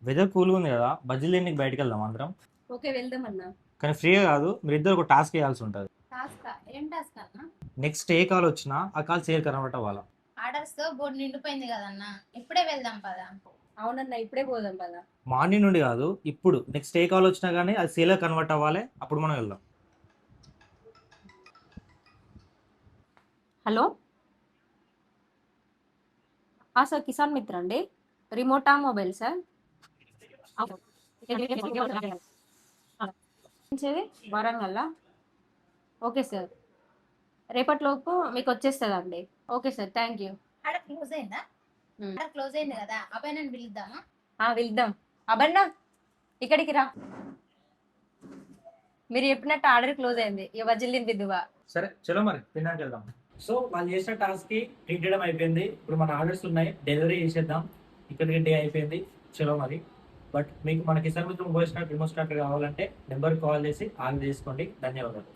Weather కూల్గా ఉంది కదా, బజ్జీలు తినడానికి బయటకు వెళ్దాం అందరం. ఓకే, వెళ్దాం అన్న. కానీ ఫ్రీగా కాదు, మీరిద్దరు ఒక టాస్క్ చేయాల్సి ఉంటుంది. టాస్క్? ఏం టాస్క్ అన్న? నెక్స్ట్ ఏ కాల్ వచ్చినా ఆ కాల్ సేల్ కనబడట వాళ్ళ. ఆర్డర్స్ తో బోర్డు నిండిపోయింది కదన్నా, ఇప్పుడే వెళ్దాం పదా. అవునన్న, ఇప్పుడే పోదాం పదా. మార్నింగ్ నుండి కాదు, ఇప్పుడు నెక్స్ట్ ఏ కాల్ వచ్చినా కానీ అది సేల్ కన్వర్ట్ అవ్వాలి, అప్పుడు మనం వెళ్దాం. హలో, సార్ కిసాన్ మిత్ర అండి, రిమోటా mobile sir. Warangal. Okay sir, రేపటిలోపు మీకు వచ్చేస్తుందండి. Okay sir, thank you. Order close అయిందా? ఆర్డర్ క్లోజ్ అయింది కదా, అబ్బాయి నన్ను పిలుద్దామా? వెళ్దాం. అబన్నా, ఇక్కడికి రా. మీరు చెప్పినట్టు ఆర్డర్ క్లోజ్ అయింది, ఇక బజ్జీలు తినిపిద్దువా. సరే చలో మరి తినడానికి వెళ్దాం. సో వాళ్ళు చేసిన టాస్క్ కి ట్రీట్ చేయడం అయిపోయింది. ఇప్పుడు మన ఆర్డర్స్ ఉన్నాయి, డెలివరీ చేసేద్దాం. ఇక్కడికి డే అయిపోయింది, చలో మరి. బట్ మీకు మన కిసాన్ మిత్ర మొబైల్ స్టార్ట్ రిమోట్ స్టార్ట్ కావాలంటే నెంబర్ కాల్ చేసి ఆన్ చేసుకోండి. ధన్యవాదాలు.